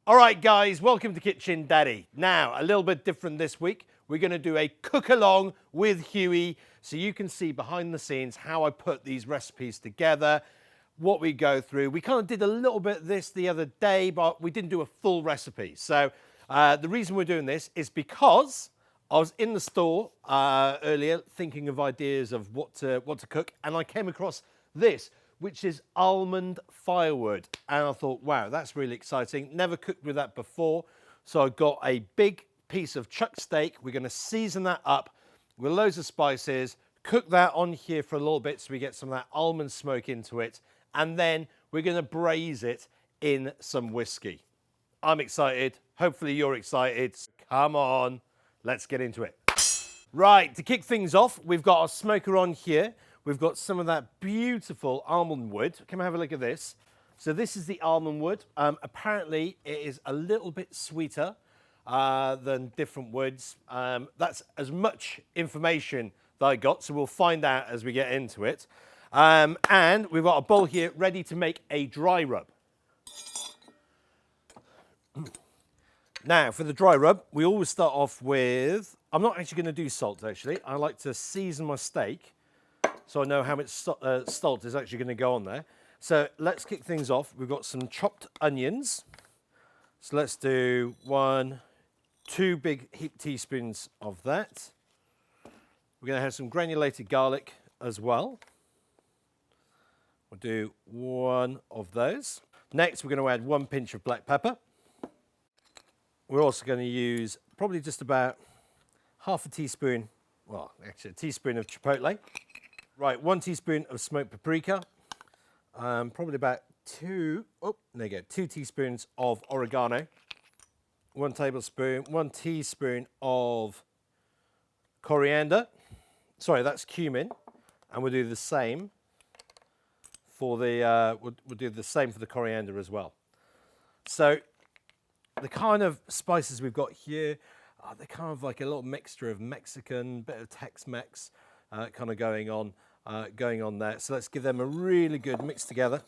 All right, guys, welcome to Kitchen Daddy. Now, a little bit different this week. We're going to do a cook along with Huey so you can see behind the scenes how I put these recipes together, what we go through. We kind of did a little bit of this the other day, but we didn't do a full recipe. So the reason we're doing this is because I was in the store earlier thinking of ideas of what to cook, and I came across this, which is almond firewood. And I thought, wow, that's really exciting. Never cooked with that before. So I got a big piece of chuck steak. We're gonna season that up with loads of spices, cook that on here for a little bit so we get some of that almond smoke into it. And then we're gonna braise it in some whiskey. I'm excited. Hopefully you're excited. Come on, let's get into it. Right, to kick things off, we've got our smoker on here. We've got some of that beautiful almond wood. Come and have a look at this. So this is the almond wood. Apparently it is a little bit sweeter than different woods. That's as much information that I got, so we'll find out as we get into it. And we've got a bowl here ready to make a dry rub. Now, for the dry rub, we always start off with, I'm not actually going to do salt actually. I like to season my steak so I know how much salt is actually going to go on there. So let's kick things off. We've got some chopped onions. So let's do 2 big heaped teaspoons of that. We're going to have some granulated garlic as well. We'll do 1 of those. Next, we're going to add 1 pinch of black pepper. We're also going to use probably just about half a teaspoon, well, actually a teaspoon of chipotle. Right, 1 teaspoon of smoked paprika. Probably about 2 teaspoons of oregano. 1 teaspoon of coriander. Sorry, that's cumin. And we'll do the same for the we'll do the same for the coriander as well. So the kind of spices we've got here, they're kind of like a little mixture of Mexican, bit of Tex-Mex kind of going on there. So let's give them a really good mix together.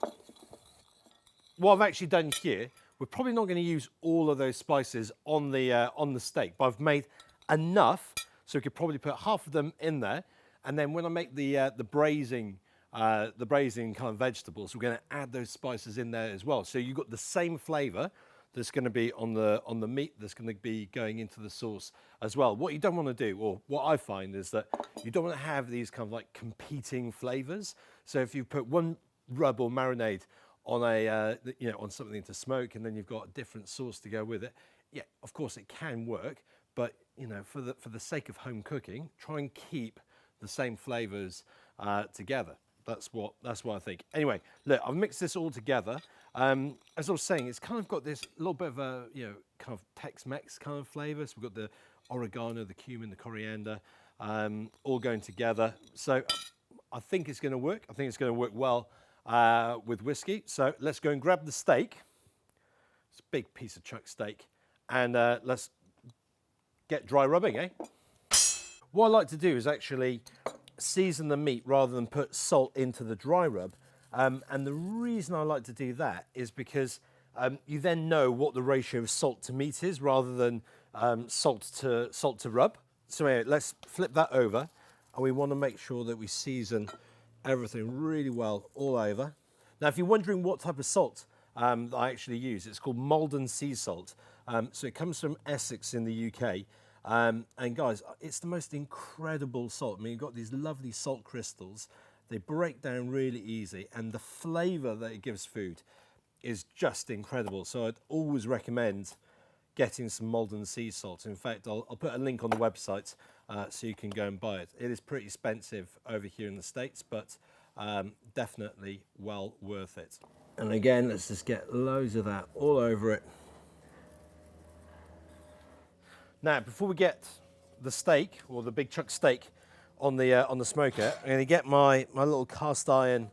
What I've actually done here, we're probably not going to use all of those spices on the steak, but I've made enough so we could probably put half of them in there. And then when I make the braising kind of vegetables, we're going to add those spices in there as well. So you've got the same flavour that's going to be on the meat that's going to be going into the sauce as well. What you don't want to do, or what I find, is that you don't want to have these kind of like competing flavors. So if you put one rub or marinade on on something to smoke, and then you've got a different sauce to go with it, yeah, of course it can work, but for the sake of home cooking, try and keep the same flavors together. That's what I think. Anyway, look, I've mixed this all together. As I was saying, it's kind of got this little bit of a kind of Tex-Mex kind of flavour. So we've got the oregano, the cumin, the coriander, all going together. So I think it's going to work. I think it's going to work well with whiskey. So let's go and grab the steak. It's a big piece of chuck steak, and let's get dry rubbing, eh? What I like to do is actually season the meat rather than put salt into the dry rub. And the reason I like to do that is because you then know what the ratio of salt to meat is rather than salt to rub. So anyway, let's flip that over, and we want to make sure that we season everything really well all over. Now, if you're wondering what type of salt that I actually use, it's called Maldon sea salt. So it comes from Essex in the UK. And guys, it's the most incredible salt. I mean, you've got these lovely salt crystals. They break down really easy, and the flavour that it gives food is just incredible. So I'd always recommend getting some Maldon sea salt. In fact, I'll put a link on the website so you can go and buy it. It is pretty expensive over here in the States, but definitely well worth it. And again, let's just get loads of that all over it. Now, before we get the steak, or the big chuck steak, on the smoker, I'm going to get my little cast iron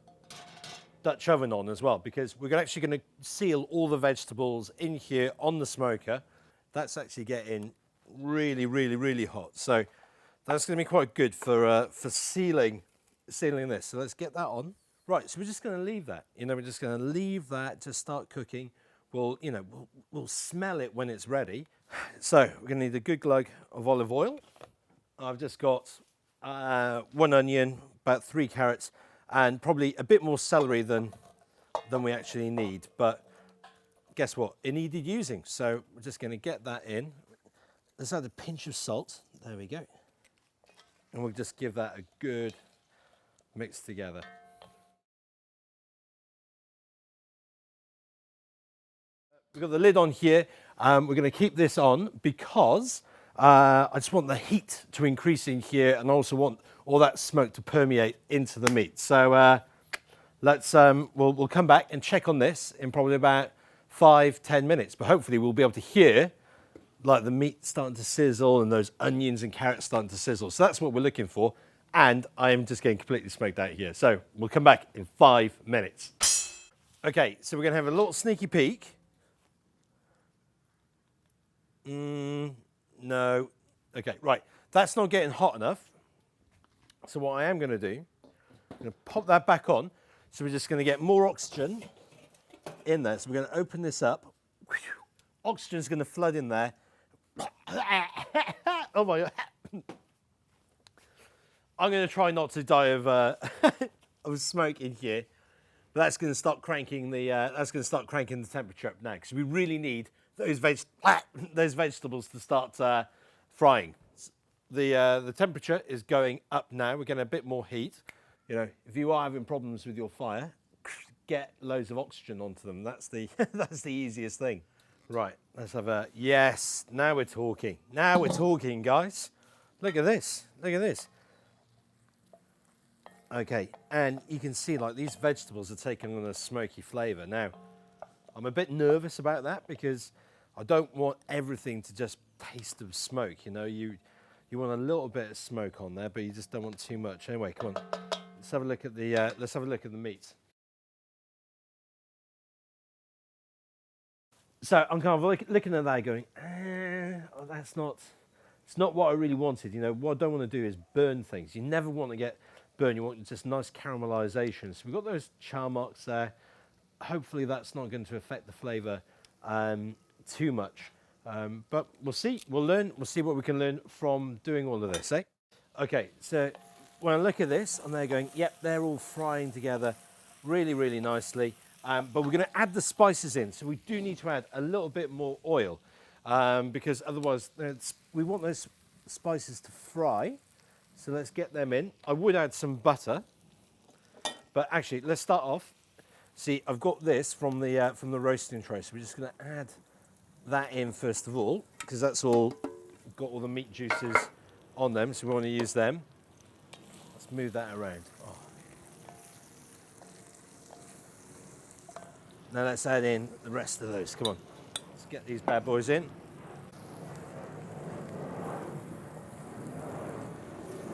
Dutch oven on as well, because we're actually going to seal all the vegetables in here on the smoker. That's actually getting really, really, really hot. So that's going to be quite good for sealing this. So let's get that on. Right, so we're just going to leave that. We're just going to leave that to start cooking we'll smell it when it's ready. So we're going to need a good glug of olive oil. I've just got 1 onion, about 3 carrots, and probably a bit more celery than we actually need. But guess what? It needed using. So we're just going to get that in. Let's add a pinch of salt. There we go. And we'll just give that a good mix together. We've got the lid on here. We're going to keep this on because I just want the heat to increase in here, and I also want all that smoke to permeate into the meat. So we'll come back and check on this in probably about 5-10 minutes. But hopefully we'll be able to hear like the meat starting to sizzle and those onions and carrots starting to sizzle. So that's what we're looking for. And I am just getting completely smoked out here. So we'll come back in 5 minutes. Okay, so we're going to have a little sneaky peek. No. Okay, right. That's not getting hot enough. So what I am going to do, I'm going to pop that back on. So we're just going to get more oxygen in there. So we're going to open this up. Oxygen's going to flood in there. Oh my God. I'm going to try not to die of of smoke in here. But that's going to start cranking the temperature up now, because we really need those vegetables to start frying. The temperature is going up now. We're getting a bit more heat. You know, if you are having problems with your fire, get loads of oxygen onto them. That's the that's the easiest thing. Right, let's have a yes. Now we're talking. Now we're talking, guys. Look at this. Look at this. Okay, and you can see like these vegetables are taking on a smoky flavour. Now, I'm a bit nervous about that because I don't want everything to just taste of smoke. You know, you want a little bit of smoke on there, but you just don't want too much. Anyway, come on, let's have a look at the meat. So I'm kind of looking at that, going, oh, it's not what I really wanted. You know, what I don't want to do is burn things. You never want to get burned. You want just nice caramelization. So we've got those char marks there. Hopefully that's not going to affect the flavour too much. But we'll see. We'll learn. We'll see what we can learn from doing all of this, eh? Okay, so when I look at this, I'm there going, yep, they're all frying together really, really nicely. But we're going to add the spices in. So we do need to add a little bit more oil because otherwise we want those spices to fry. So let's get them in. I would add some butter, but actually let's start off. See, I've got this from the roasting tray, so we're just going to add that in first of all, because that's all got all the meat juices on them, so we want to use them. Let's move that around. Oh. Now let's add in the rest of those. Come on, let's get these bad boys in.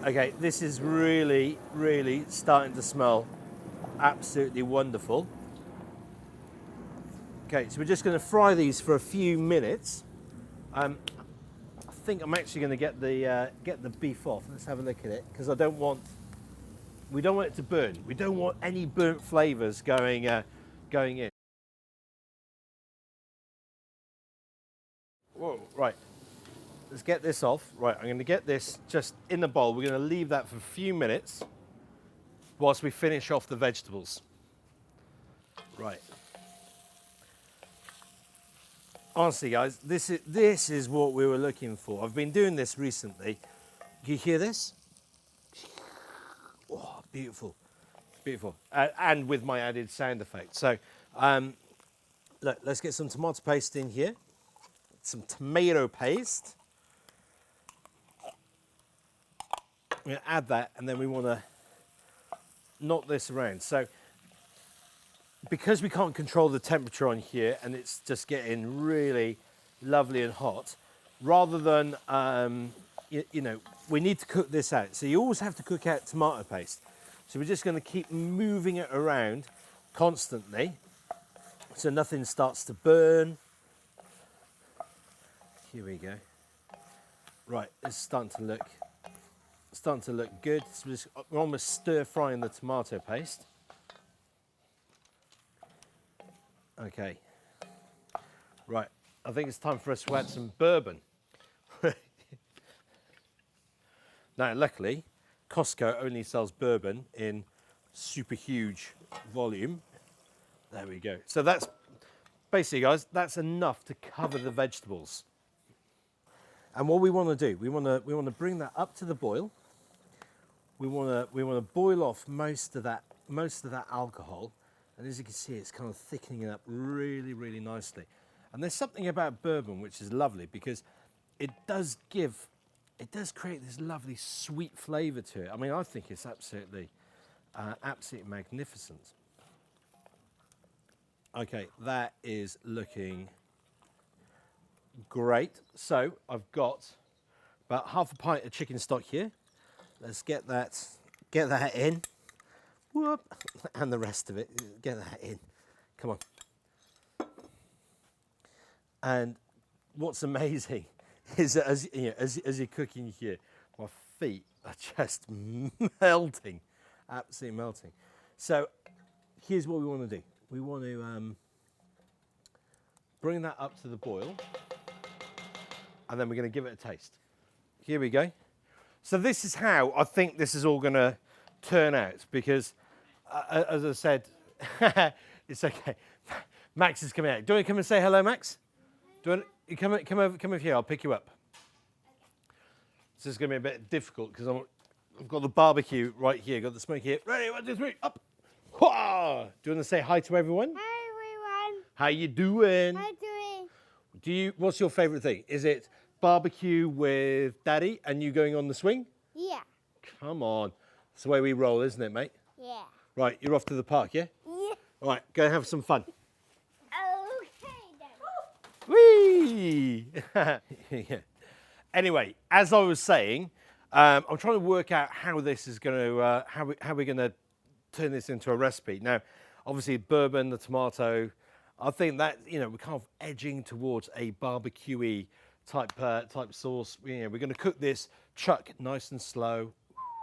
Okay, this is really, really starting to smell absolutely wonderful. Okay, so we're just going to fry these for a few minutes. I think I'm actually going to get the beef off. Let's have a look at it, because we don't want it to burn. We don't want any burnt flavours going in. Whoa, right. Let's get this off. Right, I'm going to get this just in the bowl. We're going to leave that for a few minutes whilst we finish off the vegetables. Right. Honestly, guys, this is what we were looking for. I've been doing this recently. Do you hear this? Oh, beautiful. Beautiful. And with my added sound effect. So, look, let's get some tomato paste in here. Some tomato paste. We're going to add that, and then we want to knot this around. So, because we can't control the temperature on here, and it's just getting really lovely and hot, rather than, we need to cook this out. So you always have to cook out tomato paste. So we're just going to keep moving it around constantly, so nothing starts to burn. Here we go. Right, it's starting to look good. So we're almost stir frying the tomato paste. Okay. Right, I think it's time for us to add some bourbon. Now, luckily, Costco only sells bourbon in super huge volume. There we go. So that's basically, guys, that's enough to cover the vegetables. And what we want to do, we want to bring that up to the boil. We want to boil off most of that alcohol, and as you can see, it's kind of thickening it up really, really nicely. And there's something about bourbon which is lovely because it does create this lovely sweet flavour to it. I mean, I think it's absolutely magnificent. Okay, that is looking great. So I've got about half a pint of chicken stock here. Let's get that in. Whoop, and the rest of it, get that in. Come on. And what's amazing is that as you're cooking here, my feet are just melting, absolutely melting. So here's what we want to do. We want to bring that up to the boil, and then we're going to give it a taste. Here we go. So this is how I think this is all going to turn out, because as I said, it's okay. Max is coming out. Do you want to come and say hello, Max? Do you want to come over here? I'll pick you up. This is going to be a bit difficult because I've got the barbecue right here, got the smoke here. Ready, 1, 2, 3, up. Whoa! Do you want to say hi to everyone? Hi, everyone. How you doing? How doing? What's your favourite thing? Is it barbecue with Daddy and you going on the swing? Yeah. Come on. That's the way we roll, isn't it, mate? Yeah. Right, you're off to the park, yeah? Yeah. All right, go and have some fun. Okay, Whee! Daddy. Yeah. Anyway, as I was saying, I'm trying to work out how this is going to, how we're going to turn this into a recipe. Now, obviously, bourbon, the tomato, I think that, we're kind of edging towards a barbecue-y type sauce. We're going to cook this chuck nice and slow.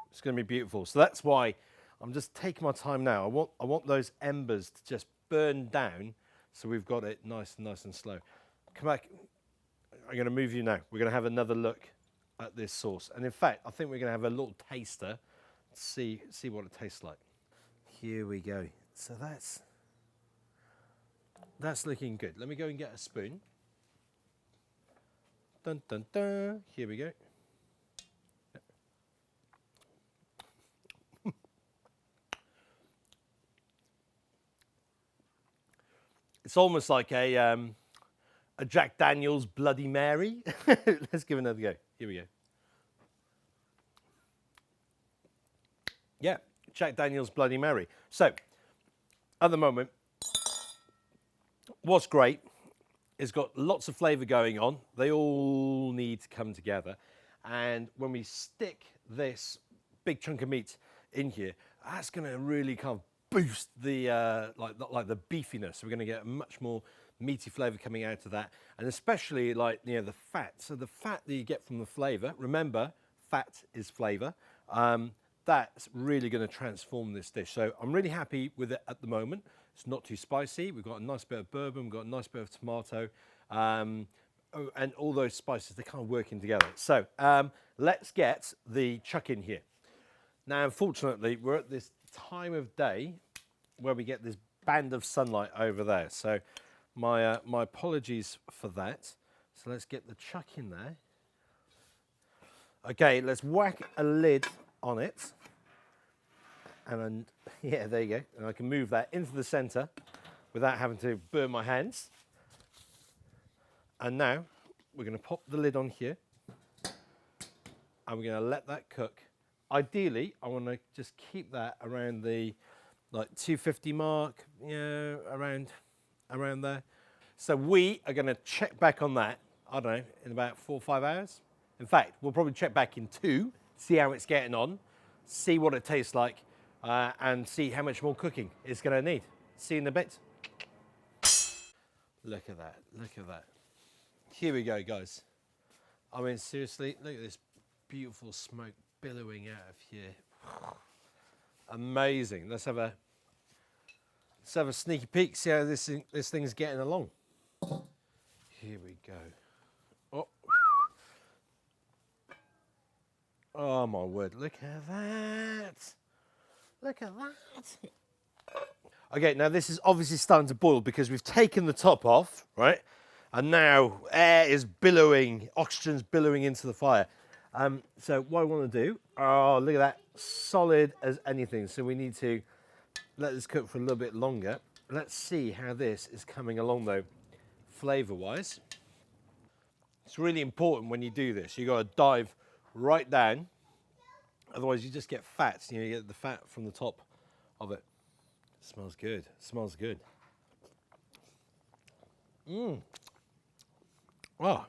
It's going to be beautiful. So that's why I'm just taking my time now. I want those embers to just burn down, so we've got it nice and slow. Come back. I'm going to move you now. We're going to have another look at this sauce. And in fact, I think we're going to have a little taster to see what it tastes like. Here we go. So that's looking good. Let me go and get a spoon. Dun, dun, dun. Here we go. It's almost like a Jack Daniel's Bloody Mary. Let's give it another go. Here we go. Yeah, Jack Daniel's Bloody Mary. So, at the moment, what's great, it's got lots of flavour going on. They all need to come together. And when we stick this big chunk of meat in here, that's going to really kind of boost the like the beefiness. We're going to get a much more meaty flavour coming out of that, and especially the fat. So the fat that you get from the flavour. Remember, fat is flavour. That's really going to transform this dish. So I'm really happy with it at the moment. It's not too spicy. We've got a nice bit of bourbon. We've got a nice bit of tomato, and all those spices, they're kind of working together. So let's get the chuck in here. Now, unfortunately, we're at this time of day where we get this band of sunlight over there. So my apologies for that. So let's get the chuck in there. Okay, let's whack a lid on it. And then, yeah, there you go. And I can move that into the center without having to burn my hands. And now we're going to pop the lid on here. And we're going to let that cook. Ideally, I want to just keep that around the 250 mark, around there. So we are going to check back on that, I don't know, in about 4 or 5 hours. In fact, we'll probably check back in 2, see how it's getting on, see what it tastes like, and see how much more cooking it's going to need. See you in a bit. Look at that, look at that. Here we go, guys. I mean, seriously, look at this beautiful smoke billowing out of here. Amazing. Let's have a sneaky peek, see how this thing's getting along. Here we go. Oh. Oh my word, look at that. Look at that. Okay, now this is obviously starting to boil because we've taken the top off, right? And now air is billowing, oxygen's billowing into the fire. So what I want to do, oh, look at that, solid as anything. So we need to let this cook for a little bit longer. Let's see how this is coming along though, flavor-wise. It's really important when you do this. You got to dive right down. Otherwise you just get fat. You know, you get the fat from the top of it. It smells good. It smells good. Oh,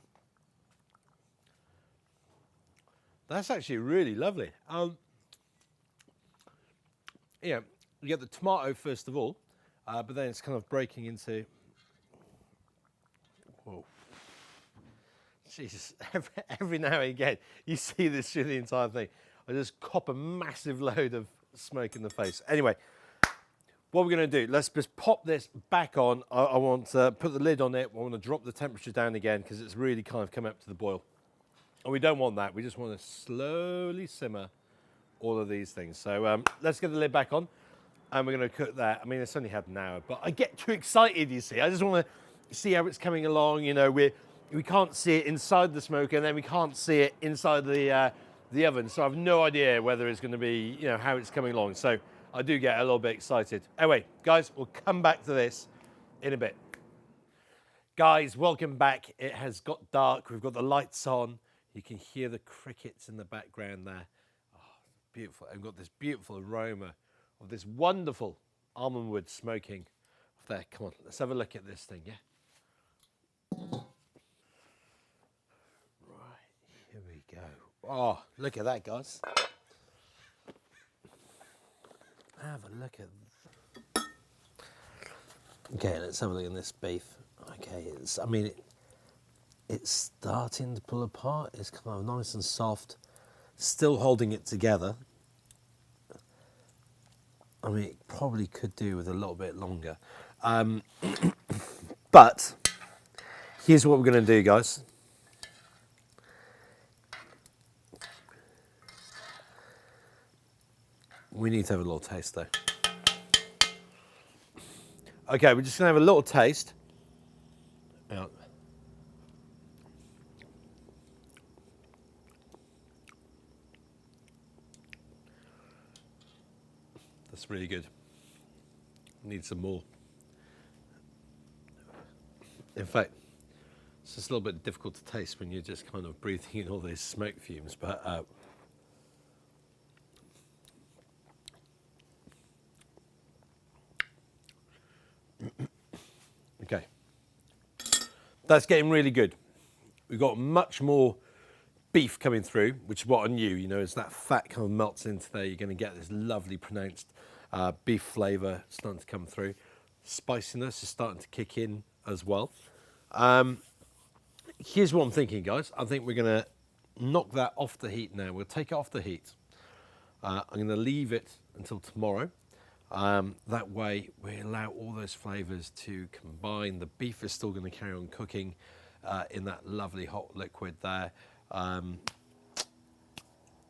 that's actually really lovely. Yeah, you get the tomato first of all, but then it's kind of breaking into. Whoa. Jesus, every now and again you see this through the entire thing. I just cop a massive load of smoke in the face. Anyway, what we're going to do, let's just pop this back on. I want to put the lid on it. I want to drop the temperature down again because it's really kind of come up to the boil. And we don't want that. We just want to slowly simmer all of these things. So let's get the lid back on and we're going to cook that. I mean, it's only had an hour, but I get too excited, you see. I just want to see how it's coming along. You know, we can't see it inside the smoker and then we can't see it inside the oven. So I have no idea whether it's going to be, you know, how it's coming along. So I do get a little bit excited. Anyway, guys, we'll come back to this in a bit. Guys, welcome back. It has got dark. We've got the lights on. You can hear the crickets in the background there. Oh, beautiful. And we've got this beautiful aroma of this wonderful almond wood smoking. There, come on, let's have a look at this thing, yeah? Right, here we go. Oh, look at that, guys. Have a look at. Okay, let's have a look at this beef. Okay, it's starting to pull apart. It's kind of nice and soft, still holding it together. I mean, it probably could do with a little bit longer. But here's what we're going to do, guys. We need to have a little taste, though. Okay, we're just going to have a little taste. Out. That's really good. Need some more. In fact, it's just a little bit difficult to taste when you're just kind of breathing in all these smoke fumes, but okay. That's getting really good. We've got much more beef coming through, which is what I knew, you know, as that fat kind of melts into there, you're going to get this lovely pronounced beef flavour starting to come through. Spiciness is starting to kick in as well. Here's what I'm thinking, guys. I think we're going to knock that off the heat now. We'll take it off the heat. I'm going to leave it until tomorrow. That way we allow all those flavours to combine. The beef is still going to carry on cooking in that lovely hot liquid there.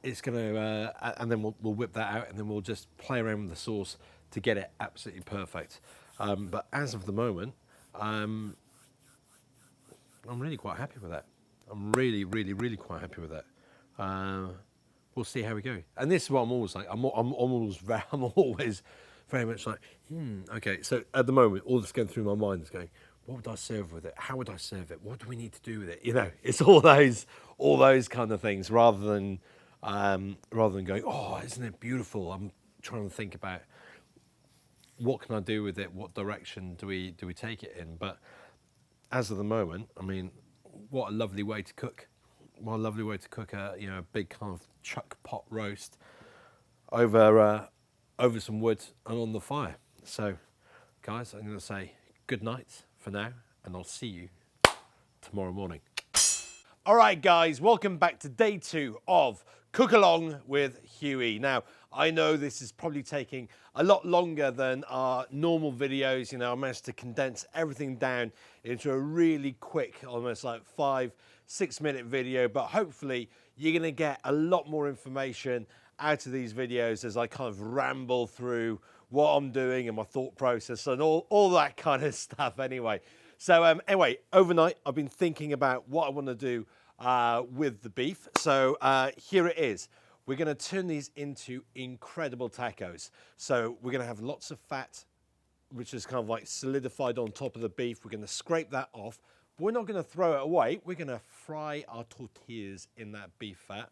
It's going to, and then we'll whip that out and then we'll just play around with the sauce to get it absolutely perfect. But as of the moment, I'm really quite happy with that. I'm really quite happy with that. We'll see how we go. And this is what I'm always like. I'm always very much like, okay. So at the moment, all that's going through my mind is going, what would I serve with it? How would I serve it? What do we need to do with it? You know, it's all those kind of things rather than going, oh, isn't it beautiful? I'm trying to think about what can I do with it? What direction do we take it in? But as of the moment, I mean, what a lovely way to cook. What a lovely way to cook a big kind of chuck pot roast over some wood and on the fire. So, guys, I'm going to say good night for now, and I'll see you tomorrow morning. All right, guys, welcome back to day 2 of cook along with Huey. Now, I know this is probably taking a lot longer than our normal videos. You know, I managed to condense everything down into a really quick, almost like 5-6 minute video, but hopefully you're gonna get a lot more information out of these videos as I kind of ramble through what I'm doing and my thought process and all that kind of stuff anyway. So anyway, overnight I've been thinking about what I want to do with the beef. So here it is. We're going to turn these into incredible tacos. So we're going to have lots of fat, which is kind of like solidified on top of the beef. We're going to scrape that off, but we're not going to throw it away. We're going to fry our tortillas in that beef fat.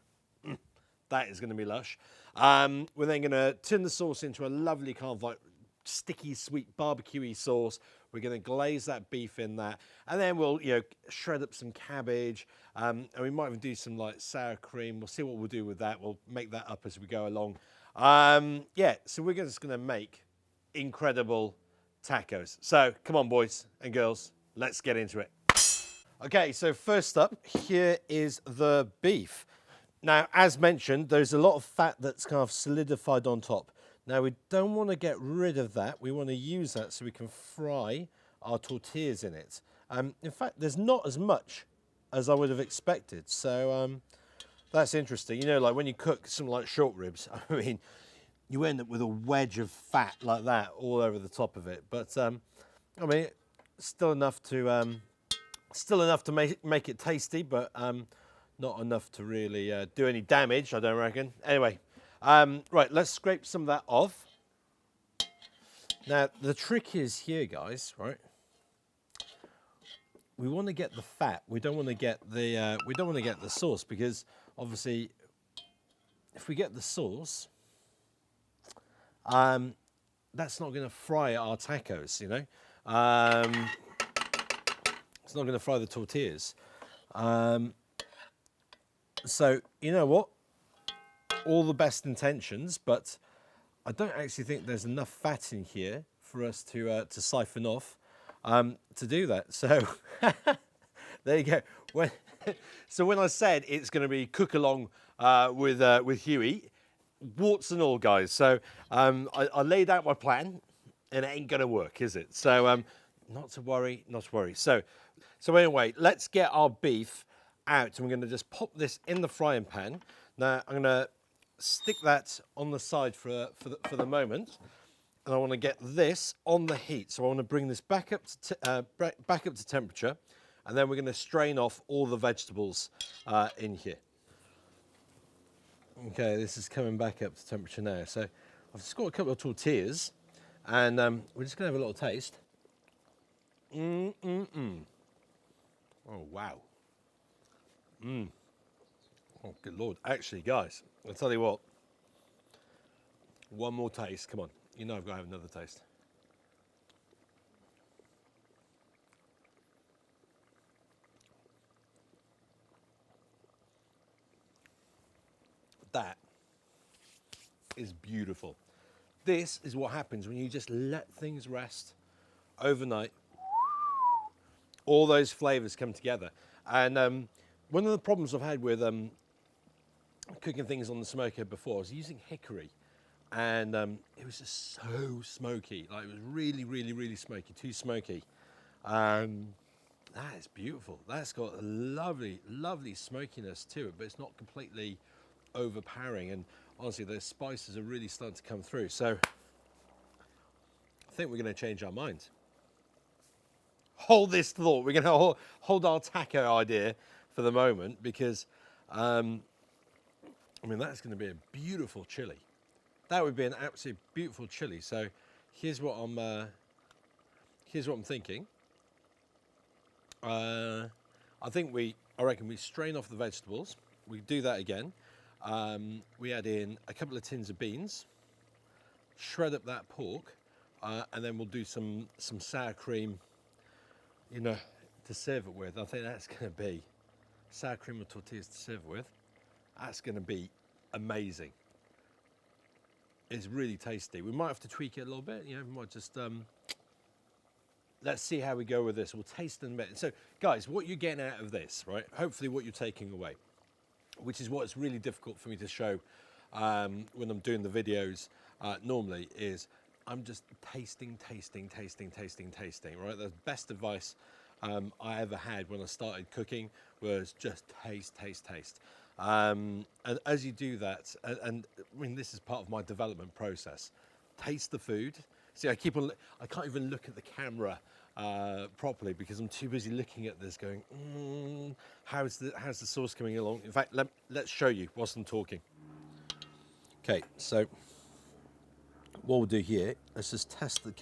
That is going to be lush. We're then going to turn the sauce into a lovely kind of like sticky, sweet, barbecue-y sauce. We're going to glaze that beef in that, and then we'll, you know, shred up some cabbage, and we might even do some like sour cream. We'll see what we'll do with that. We'll make that up as we go along. Yeah, so we're just going to make incredible tacos. So come on, boys and girls, let's get into it. Okay, so first up, here is the beef. Now, as mentioned, there's a lot of fat that's kind of solidified on top. Now, we don't want to get rid of that. We want to use that so we can fry our tortillas in it. In fact, there's not as much as I would have expected. So that's interesting. You know, like when you cook something like short ribs, I mean, you end up with a wedge of fat like that all over the top of it. But I mean, still enough to make it tasty, but not enough to really do any damage, I don't reckon. Anyway, right, let's scrape some of that off. Now, the trick is here, guys, right? We want to get the fat. We don't want to get the sauce, because obviously, if we get the sauce, that's not going to fry our tacos, you know. It's not going to fry the tortillas. So, you know what? All the best intentions, but I don't actually think there's enough fat in here for us to siphon off to do that. So, there you go. So when I said it's going to be cook along with Huey, warts and all, guys. So I laid out my plan, and it ain't going to work, is it? So not to worry, not to worry. So anyway, let's get our beef out, and we're going to just pop this in the frying pan. Now I'm going to stick that on the side for the moment, and I want to get this on the heat. So I want to bring this back up to temperature, and then we're going to strain off all the vegetables in here. Okay, this is coming back up to temperature now. So I've just got a couple of tortillas, and we're just going to have a little taste. Oh wow. Oh, good Lord. Actually, guys, I'll tell you what. One more taste. Come on. You know I've got to have another taste. That is beautiful. This is what happens when you just let things rest overnight. All those flavors come together. And one of the problems I've had with cooking things on the smoker before, I was using hickory, and it was just so smoky. Like, it was really, really, really smoky, too smoky. That is beautiful. That's got a lovely, lovely smokiness to it, but it's not completely overpowering. And honestly, those spices are really starting to come through. So I think we're going to change our minds. Hold this thought. We're going to hold our taco idea for the moment, because I mean, that's going to be a beautiful chili. That would be an absolutely beautiful chili. So here's what I'm thinking. I reckon we strain off the vegetables. We do that again. We add in a couple of tins of beans, shred up that pork, and then we'll do some sour cream, you know, to serve it with. I think that's going to be sour cream or tortillas to serve with. That's going to be amazing. It's really tasty. We might have to tweak it a little bit. You know, we might just let's see how we go with this. We'll taste it in a bit. So, guys, what you're getting out of this, right? Hopefully, what you're taking away. which is what's really difficult for me to show when I'm doing the videos normally, is I'm just tasting, right? The best advice I ever had when I started cooking was just taste. And as you do that, and I mean, this is part of my development process, taste the food. See, I can't even look at the camera properly because I'm too busy looking at this going, how's the sauce coming along? In fact, let's show you whilst I'm talking. Okay, so what we'll do here, let's just test the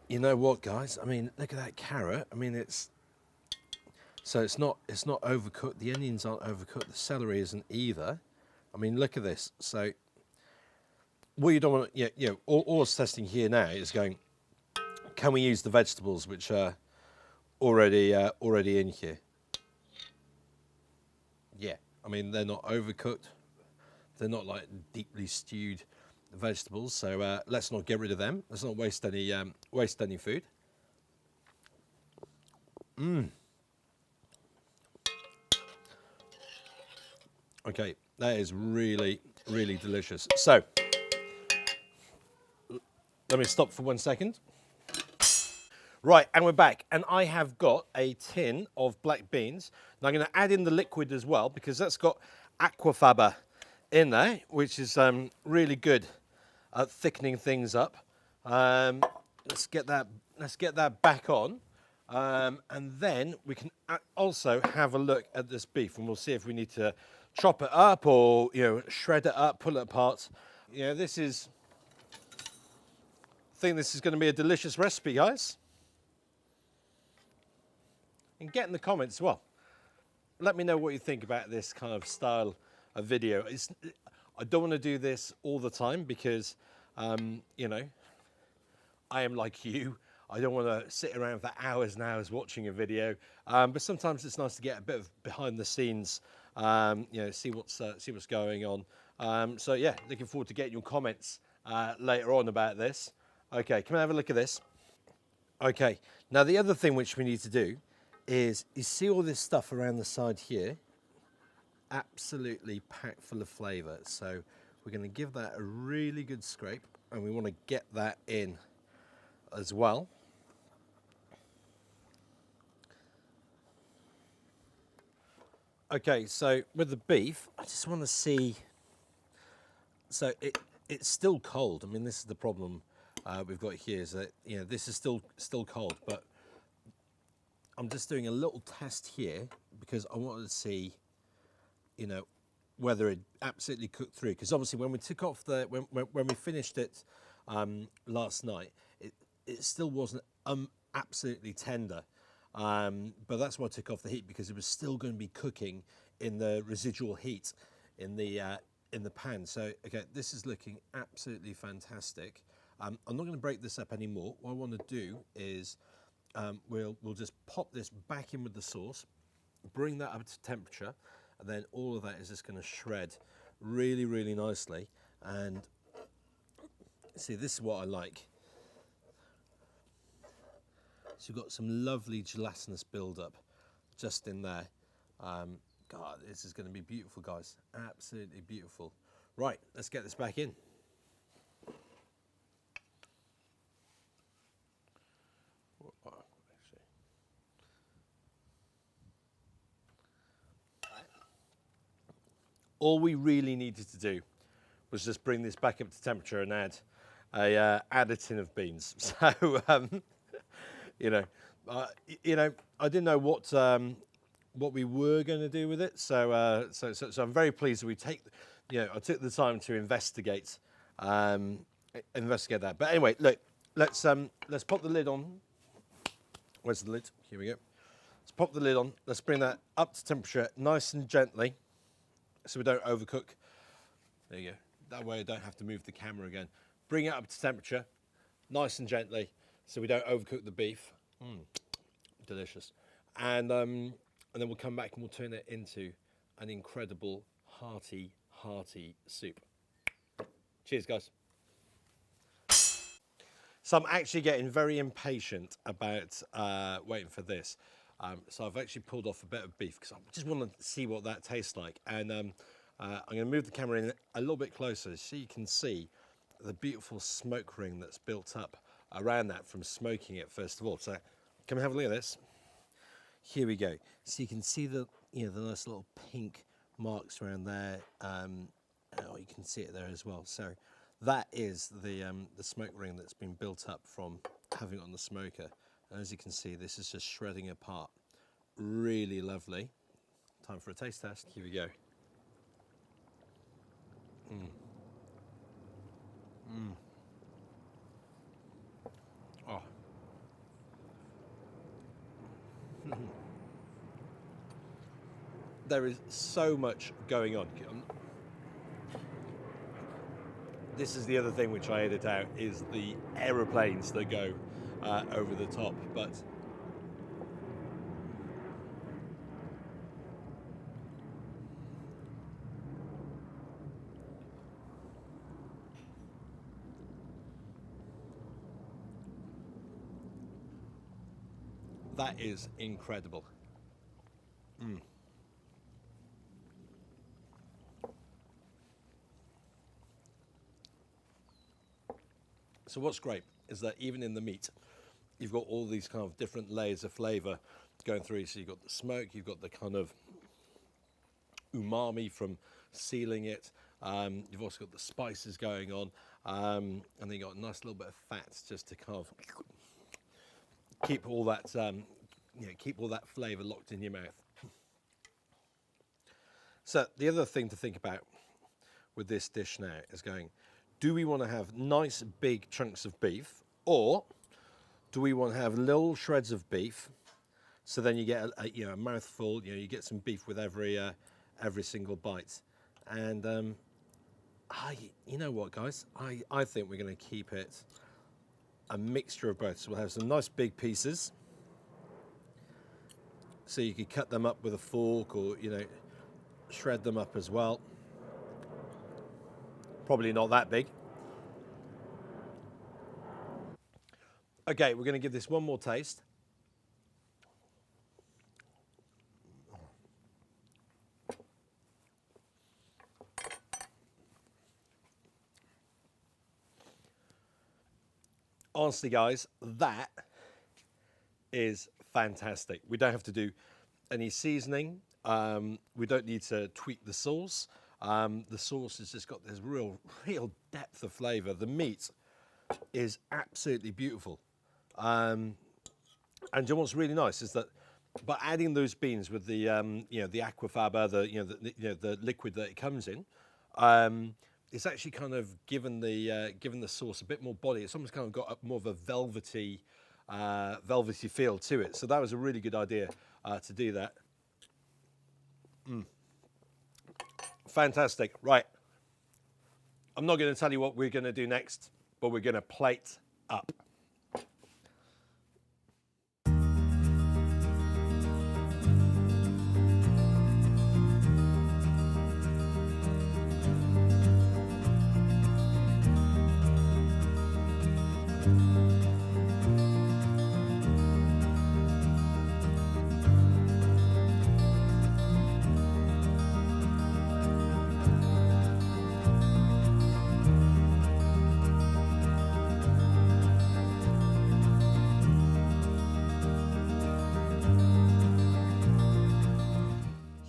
you know what, guys? I mean, look at that carrot. I mean, it's not overcooked. The onions aren't overcooked. The celery isn't either. I mean, look at this. So what you don't want to, all it's testing here now is going, can we use the vegetables which are already in here? Yeah, I mean, they're not overcooked. They're not like deeply stewed vegetables. So let's not get rid of them. Let's not waste any food. Okay, that is really delicious. So let me stop for 1 second. Right, and we're back. And I have got a tin of black beans. Now I'm going to add in the liquid as well because that's got aquafaba in there, which is really good at thickening things up. Let's get that back on. And then we can also have a look at this beef, and we'll see if we need to chop it up or shred it up, pull it apart. I think this is going to be a delicious recipe, guys. And get in the comments, well, let me know what you think about this kind of style of video. I don't want to do this all the time because, I am like you. I don't want to sit around for hours and hours watching a video. But sometimes it's nice to get a bit of behind the scenes, see what's going on. So yeah, looking forward to getting your comments later on about this. Okay, come and have a look at this. Okay, now the other thing which we need to do is you see all this stuff around the side here, absolutely packed full of flavour. So we're going to give that a really good scrape, and we want to get that in as well. Okay, so with the beef, I just want to see. So it's still cold. I mean, this is the problem we've got here, is that this is still cold, but I'm just doing a little test here because I wanted to see, whether it absolutely cooked through. Because obviously, when we took off when we finished it last night, it still wasn't absolutely tender. But that's why I took off the heat, because it was still going to be cooking in the residual heat in the pan. So okay, this is looking absolutely fantastic. I'm not going to break this up anymore. What I want to do is we'll just pop this back in with the sauce, bring that up to temperature, and then all of that is just going to shred really nicely. And see, this is what I like. So you've got some lovely gelatinous build-up just in there. God, this is going to be beautiful, guys. Absolutely beautiful. Right, let's get this back in. All we really needed to do was just bring this back up to temperature and add a tin of beans. So, I didn't know what we were going to do with it. So I'm very pleased that I took the time to investigate that. But anyway, look, let's pop the lid on. Where's the lid? Here we go. Let's pop the lid on. Let's bring that up to temperature nice and gently, so we don't overcook. There you go. That way I don't have to move the camera again. Bring it up to temperature, nice and gently, so we don't overcook the beef. Delicious. And then we'll come back and we'll turn it into an incredible, hearty soup. Cheers, guys. So I'm actually getting very impatient about waiting for this. So I've actually pulled off a bit of beef because I just want to see what that tastes like. And I'm going to move the camera in a little bit closer so you can see the beautiful smoke ring that's built up around that from smoking it first of all. So come and have a look at this. Here we go. So you can see the the nice little pink marks around there. Oh, you can see it there as well. So that is the smoke ring that's been built up from having it on the smoker. And as you can see, this is just shredding apart. Really lovely. Time for a taste test. Here we go. Oh. There is so much going on. This is the other thing which I edit out is the aeroplanes that go over the top, but that is incredible. So what's great is that even in the meat, you've got all these kind of different layers of flavour going through. So you've got the smoke, you've got the kind of umami from sealing it. You've also got the spices going on, and then you've got a nice little bit of fat just to kind of keep all that, keep all that flavour locked in your mouth. So the other thing to think about with this dish now is going, do we want to have nice big chunks of beef, or do we want to have little shreds of beef? So then you get a mouthful. You get some beef with every single bite. And you know what, guys? I think we're going to keep it a mixture of both. So we'll have some nice big pieces. So you could cut them up with a fork, or shred them up as well. Probably not that big. Okay, we're going to give this one more taste. Honestly, guys, that is fantastic. We don't have to do any seasoning. We don't need to tweak the sauce. The sauce has just got this real depth of flavour. The meat is absolutely beautiful. And you know what's really nice is that by adding those beans with the the aquafaba, the liquid that it comes in, it's actually kind of given the sauce a bit more body. It's almost kind of got more of a velvety feel to it. So that was a really good idea to do that. Fantastic. Right. I'm not going to tell you what we're going to do next, but we're going to plate up.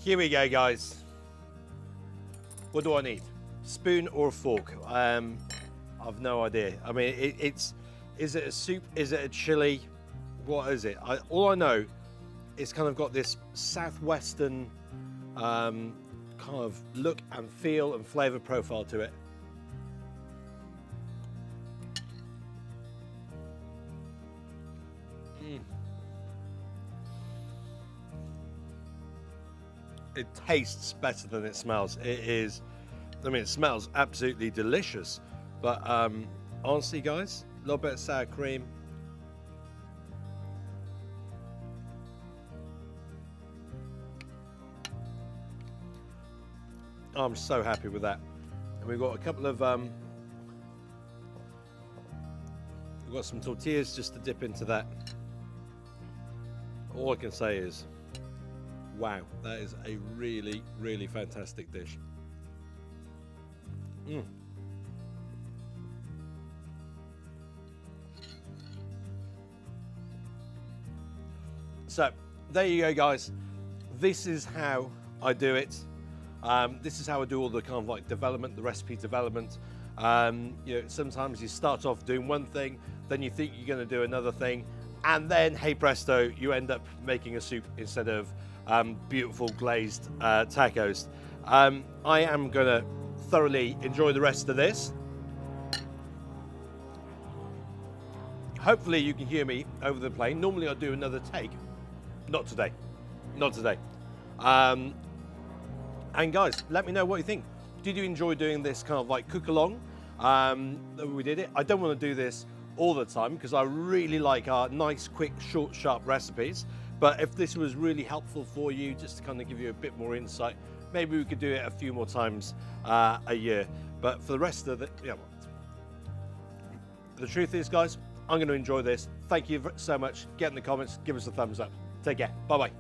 Here we go, guys. What do I need? Spoon or a fork? I've no idea. I mean, is it a soup? Is it a chili? What is it? All I know, it's kind of got this Southwestern kind of look and feel and flavour profile to it. It tastes better than it smells. It is, I mean, it smells absolutely delicious. But honestly, guys, a little bit of sour cream. I'm so happy with that. And we've got a couple of, we've got some tortillas just to dip into that. all I can say is, wow, that is a really, really fantastic dish. So there you go, guys. This is how I do it. This is how I do all the kind of like development, the recipe development. You know, sometimes you start off doing one thing, then you think you're going to do another thing, and then, hey presto, you end up making a soup instead of beautiful glazed tacos. I am going to thoroughly enjoy the rest of this. Hopefully you can hear me over the plane. Normally I do another take. Not today. Not today. And guys, let me know what you think. Did you enjoy doing this kind of like cook along? We did it. I don't want to do this all the time because I really like our nice, quick, short, sharp recipes. But if this was really helpful for you, just to kind of give you a bit more insight, maybe we could do it a few more times a year. But for the rest of the truth is, guys, I'm going to enjoy this. Thank you so much. Get in the comments, give us a thumbs up. Take care. Bye-bye.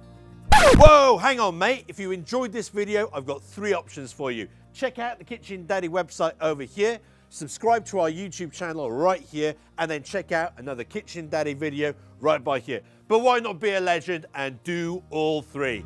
Whoa, hang on, mate. If you enjoyed this video, I've got 3 options for you. Check out the Kitchen Daddy website over here, subscribe to our YouTube channel right here, and then check out another Kitchen Daddy video right by here. But why not be a legend and do all 3?